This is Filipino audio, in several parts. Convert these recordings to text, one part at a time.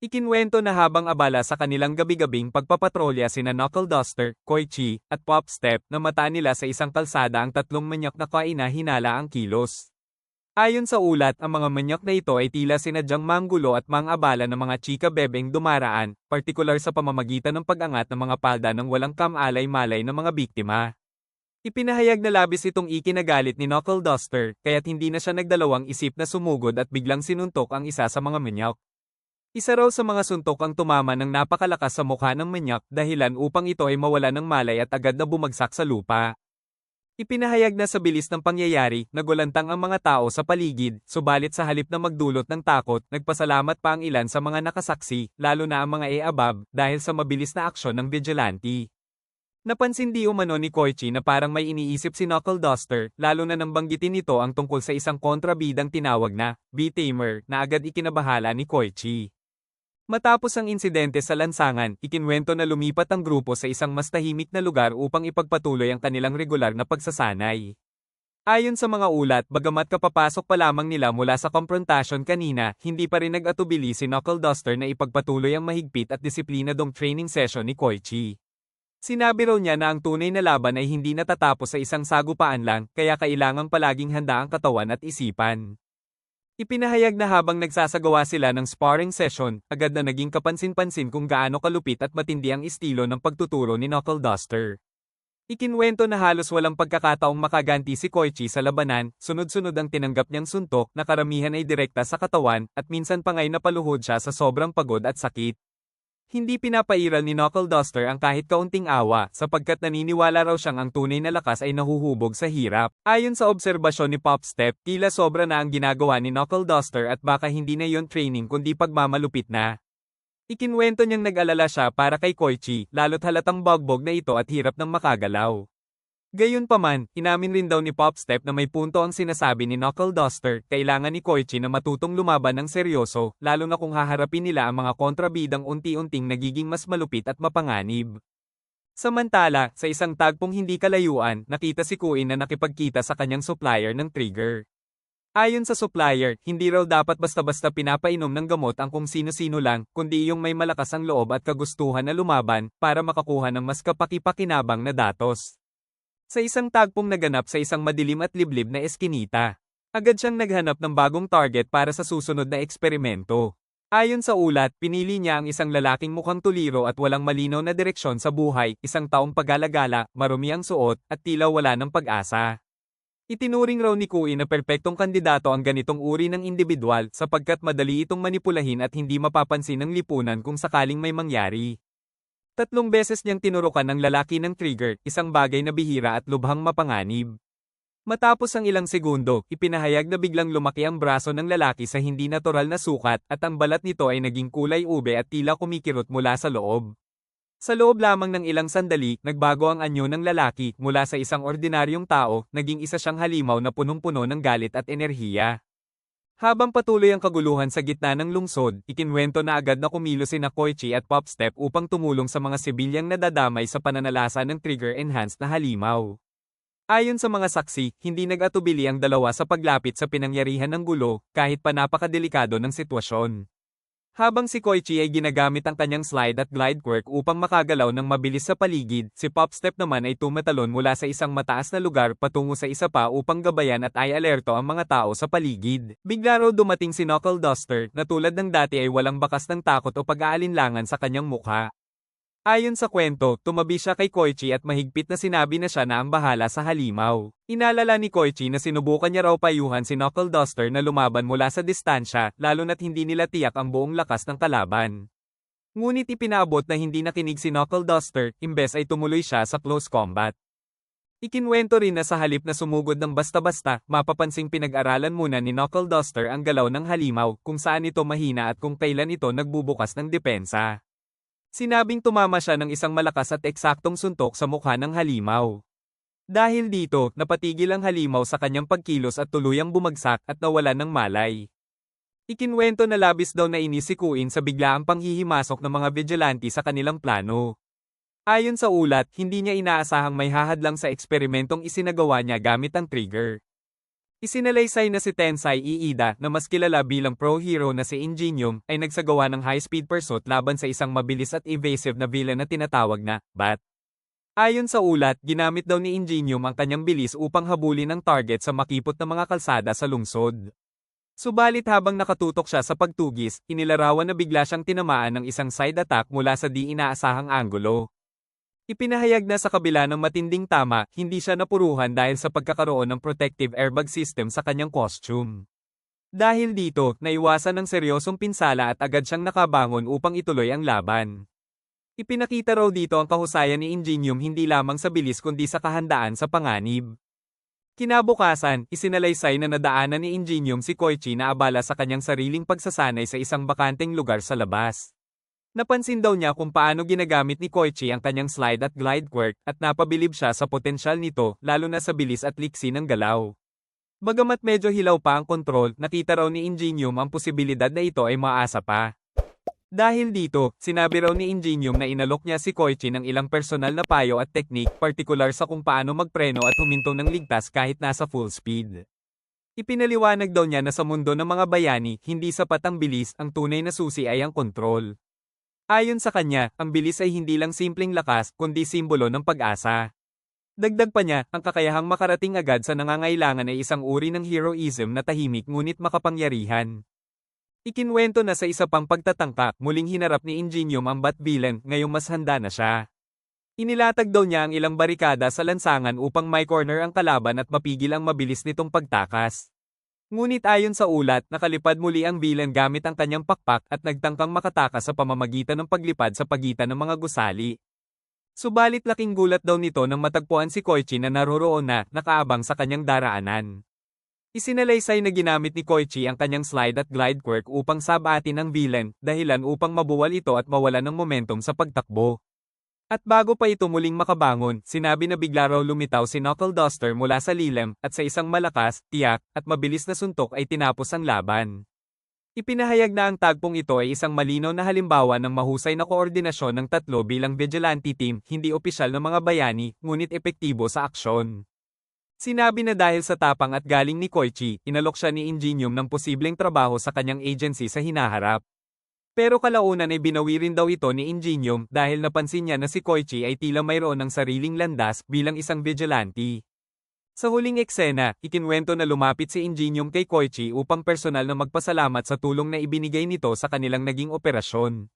Ikinwento na habang abala sa kanilang gabi-gabing pagpapatrolya sina Knuckle Duster, Koichi, at Pop Step na mataan nila sa isang kalsada ang tatlong manyak na kaina hinala ang kilos. Ayon sa ulat, ang mga manyak na ito ay tila sinadyang manggulo at mang-abala ng mga chika bebeng dumaraan, partikular sa pamamagitan ng pag-angat ng mga palda ng walang kamalay-malay ng mga biktima. Ipinahayag na labis itong ikinagalit ni Knuckle Duster, kaya't hindi na siya nagdalawang isip na sumugod at biglang sinuntok ang isa sa mga manyak. Isa raw sa mga suntok ang tumama ng napakalakas sa mukha ng manyak dahilan upang ito ay mawala ng malay at agad na bumagsak sa lupa. Ipinahayag na sa bilis ng pangyayari, nagulantang ang mga tao sa paligid, subalit sa halip na magdulot ng takot, nagpasalamat pa ang ilan sa mga nakasaksi, lalo na ang mga e-abab, dahil sa mabilis na aksyon ng vigilante. Napansin di umano ni Koichi na parang may iniisip si Knuckle Duster, lalo na nang banggitin nito ang tungkol sa isang kontrabidang tinawag na B-Tamer na agad ikinabahala ni Koichi. Matapos ang insidente sa lansangan, ikinwento na lumipat ang grupo sa isang mas tahimik na lugar upang ipagpatuloy ang kanilang regular na pagsasanay. Ayon sa mga ulat, bagamat kapapasok pa lamang nila mula sa komprontasyon kanina, hindi pa rin nag-atubili si Knuckle Duster na ipagpatuloy ang mahigpit at disiplinadong training session ni Koichi. Sinabi raw niya na ang tunay na laban ay hindi natatapos sa isang sagupaan lang, kaya kailangang palaging handa ang katawan at isipan. Ipinahayag na habang nagsasagawa sila ng sparring session, agad na naging kapansin-pansin kung gaano kalupit at matindi ang estilo ng pagtuturo ni Knuckle Duster. Ikinwento na halos walang pagkakataong makaganti si Koichi sa labanan, sunod-sunod ang tinanggap niyang suntok na karamihan ay direkta sa katawan, at minsan pa nga'y napaluhod siya sa sobrang pagod at sakit. Hindi pinapairal ni Knuckle Duster ang kahit kaunting awa, sapagkat naniniwala raw siyang ang tunay na lakas ay nahuhubog sa hirap. Ayon sa obserbasyon ni Pop Step, tila sobra na ang ginagawa ni Knuckle Duster at baka hindi na yon training kundi pagmamalupit na. Ikinwento niyang nag-alala siya para kay Koichi, lalo't halatang bagbog na ito at hirap ng makagalaw. Gayunpaman, inamin rin daw ni Pop Step na may punto ang sinasabi ni Knuckle Duster, kailangan ni Koichi na matutong lumaban ng seryoso, lalo na kung haharapin nila ang mga kontrabidang unti-unting nagiging mas malupit at mapanganib. Samantala, sa isang tagpong hindi kalayuan, nakita si Kuin na nakipagkita sa kanyang supplier ng trigger. Ayon sa supplier, hindi raw dapat basta-basta pinapainom ng gamot ang kung sino-sino lang, kundi yung may malakas ang loob at kagustuhan na lumaban, para makakuha ng mas kapaki-pakinabang na datos. Sa isang tagpong naganap sa isang madilim at liblib na eskinita, agad siyang naghanap ng bagong target para sa susunod na eksperimento. Ayon sa ulat, pinili niya ang isang lalaking mukhang tuliro at walang malinaw na direksyon sa buhay, isang taong pag-alagala, marumi ang suot, at tila wala ng pag-asa. Itinuring raw ni Kui na perpektong kandidato ang ganitong uri ng individual sapagkat madali itong manipulahin at hindi mapapansin ng lipunan kung sakaling may mangyari. 3 beses niyang tinurukan ng lalaki ng trigger, isang bagay na bihira at lubhang mapanganib. Matapos ang ilang segundo, ipinahayag na biglang lumaki ang braso ng lalaki sa hindi natural na sukat at ang balat nito ay naging kulay ube at tila kumikirot mula sa loob. Sa loob lamang ng ilang sandali, nagbago ang anyo ng lalaki mula sa isang ordinaryong tao, naging isa siyang halimaw na punong-puno ng galit at enerhiya. Habang patuloy ang kaguluhan sa gitna ng lungsod, ikinwento na agad na kumilos sina Koichi at Pop Step upang tumulong sa mga sibilyang nadadamay sa pananalasa ng trigger-enhanced na halimaw. Ayon sa mga saksi, hindi nag-atubili ang dalawa sa paglapit sa pinangyarihan ng gulo, kahit pa napakadelikado ng sitwasyon. Habang si Koichi ay ginagamit ang kanyang slide at glide quirk upang makagalaw ng mabilis sa paligid, si Pop Step naman ay tumatalon mula sa isang mataas na lugar patungo sa isa pa upang gabayan at ay alerto ang mga tao sa paligid. Bigla raw dumating si Knuckle Duster, na tulad ng dati ay walang bakas ng takot o pag-aalinlangan sa kanyang mukha. Ayon sa kwento, tumabi siya kay Koichi at mahigpit na sinabi na siya na ang bahala sa halimaw. Inalala ni Koichi na sinubukan niya raw payuhan si Knuckle Duster na lumaban mula sa distansya, lalo na't hindi nila tiyak ang buong lakas ng kalaban. Ngunit ipinaabot na hindi nakinig si Knuckle Duster, imbes ay tumuloy siya sa close combat. Ikinwento rin na sa halip na sumugod ng basta-basta, mapapansing pinag-aralan muna ni Knuckle Duster ang galaw ng halimaw, kung saan ito mahina at kung kailan ito nagbubukas ng depensa. Sinabing tumama siya ng isang malakas at eksaktong suntok sa mukha ng halimaw. Dahil dito, napatigil ang halimaw sa kanyang pagkilos at tuluyang bumagsak at nawalan ng malay. Ikinwento na labis daw na inis si Kuin sa biglaang panghihimasok ng mga vigilante sa kanilang plano. Ayon sa ulat, hindi niya inaasahang may hahadlang sa eksperimentong isinagawa niya gamit ang trigger. Isinalaysay na si Tensai Iida na mas kilala bilang pro hero na si Ingenium ay nagsagawa ng high-speed pursuit laban sa isang mabilis at evasive na villain na tinatawag na Bat. Ayon sa ulat, ginamit daw ni Ingenium ang kanyang bilis upang habulin ang target sa makipot na mga kalsada sa lungsod. Subalit habang nakatutok siya sa pagtugis, inilarawan na bigla siyang tinamaan ng isang side attack mula sa di inaasahang anggulo. Ipinahayag na sa kabila ng matinding tama, hindi siya napuruhan dahil sa pagkakaroon ng protective airbag system sa kanyang costume. Dahil dito, naiwasan ng seryosong pinsala at agad siyang nakabangon upang ituloy ang laban. Ipinakita raw dito ang kahusayan ni Ingenium hindi lamang sa bilis kundi sa kahandaan sa panganib. Kinabukasan, isinalaysay na nadaanan ni Ingenium si Koichi na abala sa kanyang sariling pagsasanay sa isang bakanteng lugar sa labas. Napansin daw niya kung paano ginagamit ni Koichi ang kanyang slide at glide quirk at napabilib siya sa potensyal nito lalo na sa bilis at liksi ng galaw. Bagamat medyo hilaw pa ang kontrol, nakita raw ni Ingenium ang posibilidad na ito ay maasa pa. Dahil dito, sinabi raw ni Ingenium na inalok niya si Koichi ng ilang personal na payo at teknik, partikular sa kung paano magpreno at huminto ng ligtas kahit nasa full speed. Ipinaliwanag daw niya na sa mundo ng mga bayani, hindi sapat ang bilis, ang tunay na susi ay ang kontrol. Ayon sa kanya, ang bilis ay hindi lang simpleng lakas, kundi simbolo ng pag-asa. Dagdag pa niya, ang kakayahang makarating agad sa nangangailangan ay isang uri ng heroism na tahimik ngunit makapangyarihan. Ikinwento na sa isa pang pagtatangka, muling hinarap ni Ingenium ang Bat villain, ngayong mas handa na siya. Inilatag daw niya ang ilang barikada sa lansangan upang may corner ang kalaban at mapigil ang mabilis nitong pagtakas. Ngunit ayon sa ulat, nakalipad muli ang villain gamit ang kanyang pakpak at nagtangkang makatakas sa pamamagitan ng paglipad sa pagitan ng mga gusali. Subalit laking gulat daw nito nang matagpuan si Koichi na naroroon na, nakaabang sa kanyang daraanan. Isinalaysay na ginamit ni Koichi ang kanyang slide at glide quirk upang sabatin ang villain, dahilan upang mabuwal ito at mawalan ng momentum sa pagtakbo. At bago pa ito muling makabangon, sinabi na bigla raw lumitaw si Knuckle Duster mula sa lilim, at sa isang malakas, tiyak, at mabilis na suntok ay tinapos ang laban. Ipinahayag na ang tagpong ito ay isang malinaw na halimbawa ng mahusay na koordinasyon ng tatlo bilang vigilante team, hindi opisyal ng mga bayani, ngunit epektibo sa aksyon. Sinabi na dahil sa tapang at galing ni Koichi, inalok siya ni Ingenium ng posibleng trabaho sa kanyang agency sa hinaharap. Pero kalaunan ay binawi rin daw ito ni Ingenium dahil napansin niya na si Koichi ay tila mayroon ng sariling landas bilang isang vigilante. Sa huling eksena, ikinwento na lumapit si Ingenium kay Koichi upang personal na magpasalamat sa tulong na ibinigay nito sa kanilang naging operasyon.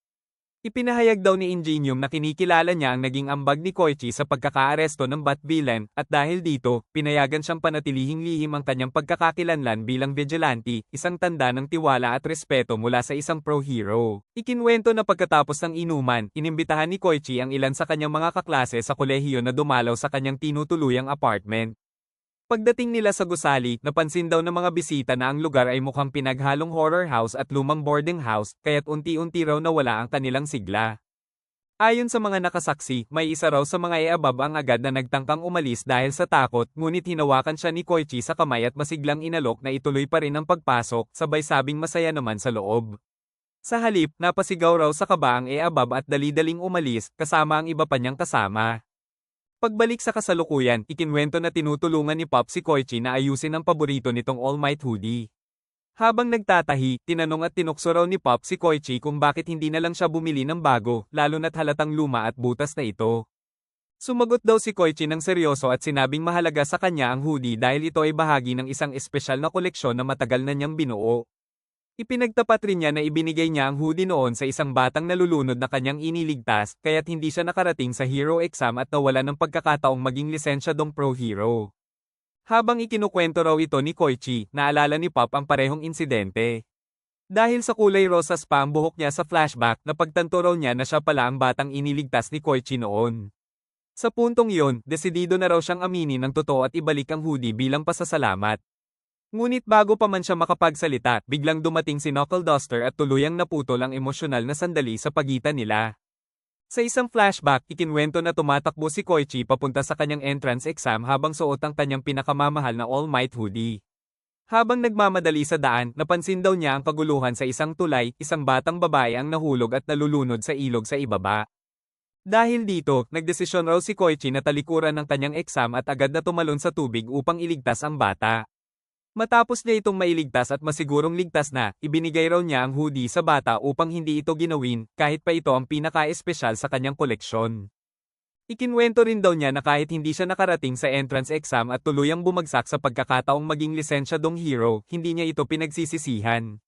Ipinahayag daw ni Ingenium na kinikilala niya ang naging ambag ni Koichi sa pagkakaaresto ng Bat villain, at dahil dito, pinayagan siyang panatilihing lihim ang kanyang pagkakakilanlan bilang vigilante, isang tanda ng tiwala at respeto mula sa isang pro-hero. Ikinwento na pagkatapos ng inuman, inimbitahan ni Koichi ang ilan sa kanyang mga kaklase sa kolehiyo na dumalaw sa kanyang tinutuluyang apartment. Pagdating nila sa gusali, napansin daw ng mga bisita na ang lugar ay mukhang pinaghalong horror house at lumang boarding house, kaya't unti-unti raw nawala ang kanilang sigla. Ayon sa mga nakasaksi, may isa raw sa mga e-abab ang agad na nagtangkang umalis dahil sa takot, ngunit hinawakan siya ni Koichi sa kamay at masiglang inalok na ituloy pa rin ang pagpasok, sabay sabing masaya naman sa loob. Sa halip, napasigaw raw sa kaba ang e-abab at dali-daling umalis, kasama ang iba pa niyang kasama. Pagbalik sa kasalukuyan, ikinwento na tinutulungan ni Pop si Koichi na ayusin ang paborito nitong All Might hoodie. Habang nagtatahi, tinanong at tinukso raw ni Pop si Koichi kung bakit hindi na lang siya bumili ng bago, lalo na't halatang luma at butas na ito. Sumagot daw si Koichi ng seryoso at sinabing mahalaga sa kanya ang hoodie dahil ito ay bahagi ng isang espesyal na koleksyon na matagal na niyang binuo. Ipinagtapat rin niya na ibinigay niya ang hoodie noon sa isang batang nalulunod na kanyang iniligtas, kaya't hindi siya nakarating sa hero exam at nawala ng pagkakataong maging lisensyadong pro-hero. Habang ikinukwento raw ito ni Koichi, naalala ni Pop ang parehong insidente. Dahil sa kulay rosas pa ang buhok niya sa flashback, napagtanto raw niya na siya pala ang batang iniligtas ni Koichi noon. Sa puntong iyon, desidido na raw siyang aminin ng totoo at ibalik ang hoodie bilang pasasalamat. Ngunit bago pa man siya makapagsalita, biglang dumating si Knuckle Duster at tuluyang naputol ang emosyonal na sandali sa pagitan nila. Sa isang flashback, ikinwento na tumatakbo si Koichi papunta sa kanyang entrance exam habang suot ang kanyang pinakamamahal na All Might hoodie. Habang nagmamadali sa daan, napansin daw niya ang kaguluhan sa isang tulay, isang batang babae ang nahulog at nalulunod sa ilog sa ibaba. Dahil dito, nagdesisyon raw si Koichi na talikuran ng kanyang exam at agad na tumalon sa tubig upang iligtas ang bata. Matapos niya itong mailigtas at masigurong ligtas na, ibinigay raw niya ang hoodie sa bata upang hindi ito ginawin, kahit pa ito ang pinaka-espesyal sa kanyang koleksyon. Ikinwento rin daw niya na kahit hindi siya nakarating sa entrance exam at tuluyang bumagsak sa pagkakataong maging lisensyadong hero, hindi niya ito pinagsisisihan.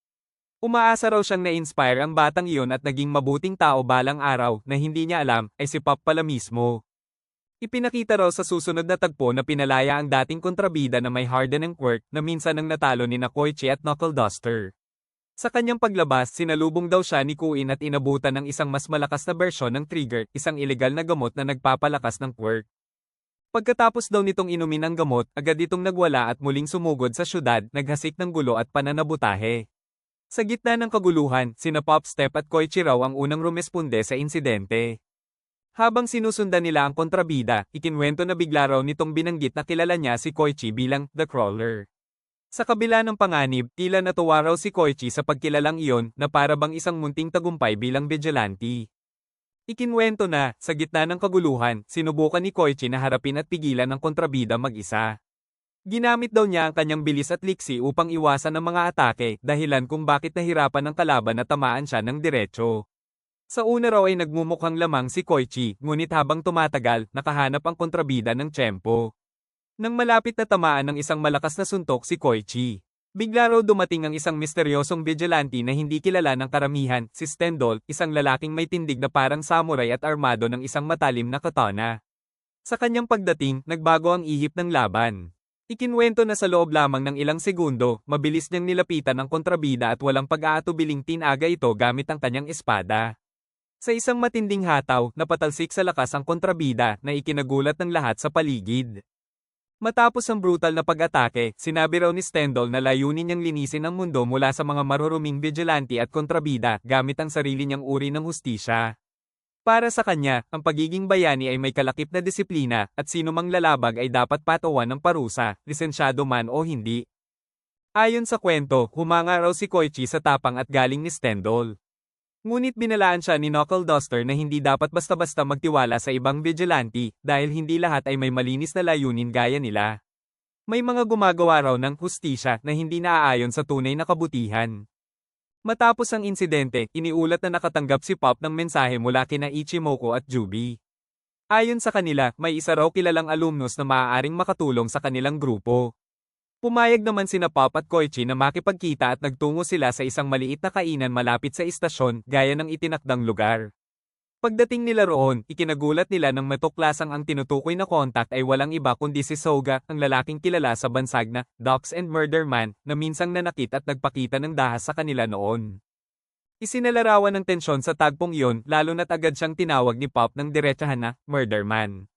Umaasa raw siyang na-inspire ang batang iyon at naging mabuting tao balang araw na hindi niya alam ay si Pop pala mismo. Ipinakita raw sa susunod na tagpo na pinalaya ang dating kontrabida na may hardened quirk na minsan ang natalo ni Koichi at Knuckle Duster. Sa kanyang paglabas, sinalubong daw siya ni Kuin at inabutan ng isang mas malakas na bersyon ng trigger, isang ilegal na gamot na nagpapalakas ng quirk. Pagkatapos daw nitong inumin ang gamot, agad itong nagwala at muling sumugod sa syudad, naghasik ng gulo at pananabutahe. Sa gitna ng kaguluhan, sina Pop Step at Koichi raw ang unang rumesponde sa insidente. Habang sinusundan nila ang kontrabida, ikinwento na bigla raw nitong binanggit na kilala niya si Koichi bilang The Crawler. Sa kabila ng panganib, tila natuwa raw si Koichi sa pagkilalang iyon na para bang isang munting tagumpay bilang vigilante. Ikinwento na, sa gitna ng kaguluhan, sinubukan ni Koichi na harapin at pigilan ang kontrabida mag-isa. Ginamit daw niya ang kanyang bilis at liksi upang iwasan ang mga atake, dahilan kung bakit nahirapan ng kalaban na tamaan siya ng diretso. Sa una raw ay nagmumukhang lamang si Koichi, ngunit habang tumatagal, nakahanap ang kontrabida ng tiyempo. Nang malapit na tamaan ng isang malakas na suntok si Koichi, bigla raw dumating ang isang misteryosong vigilante na hindi kilala ng karamihan, si Stendol, isang lalaking may tindig na parang samurai at armado ng isang matalim na katana. Sa kanyang pagdating, nagbago ang ihip ng laban. Ikinwento na sa loob lamang ng ilang segundo, mabilis niyang nilapitan ang kontrabida at walang pag-aatubiling tinaga ito gamit ang kanyang espada. Sa isang matinding hataw, napatalsik sa lakas ang kontrabida na ikinagulat ng lahat sa paligid. Matapos ang brutal na pag-atake, sinabi raw ni Stendol na layunin niyang linisin ang mundo mula sa mga maruruming vigilante at kontrabida gamit ang sarili niyang uri ng hustisya. Para sa kanya, ang pagiging bayani ay may kalakip na disiplina at sinumang lalabag ay dapat patawan ng parusa, lisensyado man o hindi. Ayon sa kwento, humanga raw si Koichi sa tapang at galing ni Stendol. Ngunit binalaan siya ni Knuckle Duster na hindi dapat basta-basta magtiwala sa ibang vigilante dahil hindi lahat ay may malinis na layunin gaya nila. May mga gumagawa raw ng hustisya na hindi naaayon sa tunay na kabutihan. Matapos ang insidente, iniulat na nakatanggap si Pop ng mensahe mula kina Ichimoku at Jubi. Ayon sa kanila, may isa raw kilalang alumnus na maaaring makatulong sa kanilang grupo. Pumayag naman sina Pop at Koichi na makipagkita at nagtungo sila sa isang maliit na kainan malapit sa istasyon gaya ng itinakdang lugar. Pagdating nila roon, ikinagulat nila nang matuklasang ang tinutukoy na kontak ay walang iba kundi si Soga, ang lalaking kilala sa bansag na Dogs and Murder Man na minsang nanakit at nagpakita ng dahas sa kanila noon. Isinalarawan ng tensyon sa tagpong iyon lalo na't agad siyang tinawag ni Pop ng diretsahan na Murder Man.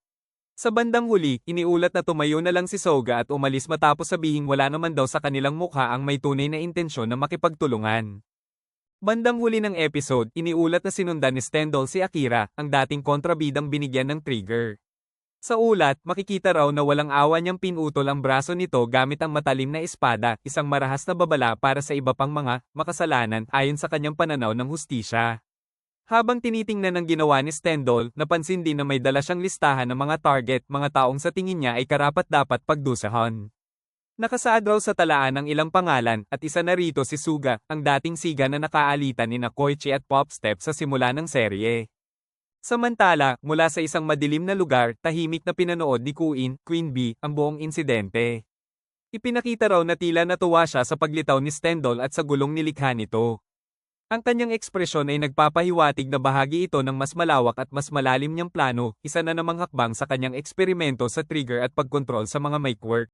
Sa bandang huli, iniulat na tumayo na lang si Soga at umalis matapos sabihing wala naman daw sa kanilang mukha ang may tunay na intensyon na makipagtulungan. Bandang huli ng episode, iniulat na sinundan ni Stendol si Akira, ang dating kontrabidang binigyan ng trigger. Sa ulat, makikita raw na walang awa niyang pinutol ang braso nito gamit ang matalim na espada, isang marahas na babala para sa iba pang mga makasalanan ayon sa kanyang pananaw ng hustisya. Habang tinitingnan ang ginawa ni Stendol, napansin din na may dala siyang listahan ng mga target, mga taong sa tingin niya ay karapat-dapat pagdusahan. Nakasaad raw sa talaan ang ilang pangalan, at isa na rito si Suga, ang dating siga na nakaalitan ni Koichi at Pop Step sa simula ng serye. Samantala, mula sa isang madilim na lugar, tahimik na pinanood ni Queen Bee, ang buong insidente. Ipinakita raw na tila natuwa siya sa paglitaw ni Stendol at sa gulong nilikha nito. Ang kanyang ekspresyon ay nagpapahiwatig na bahagi ito ng mas malawak at mas malalim niyang plano, isa na namang hakbang sa kanyang eksperimento sa trigger at pagkontrol sa mga may quirk.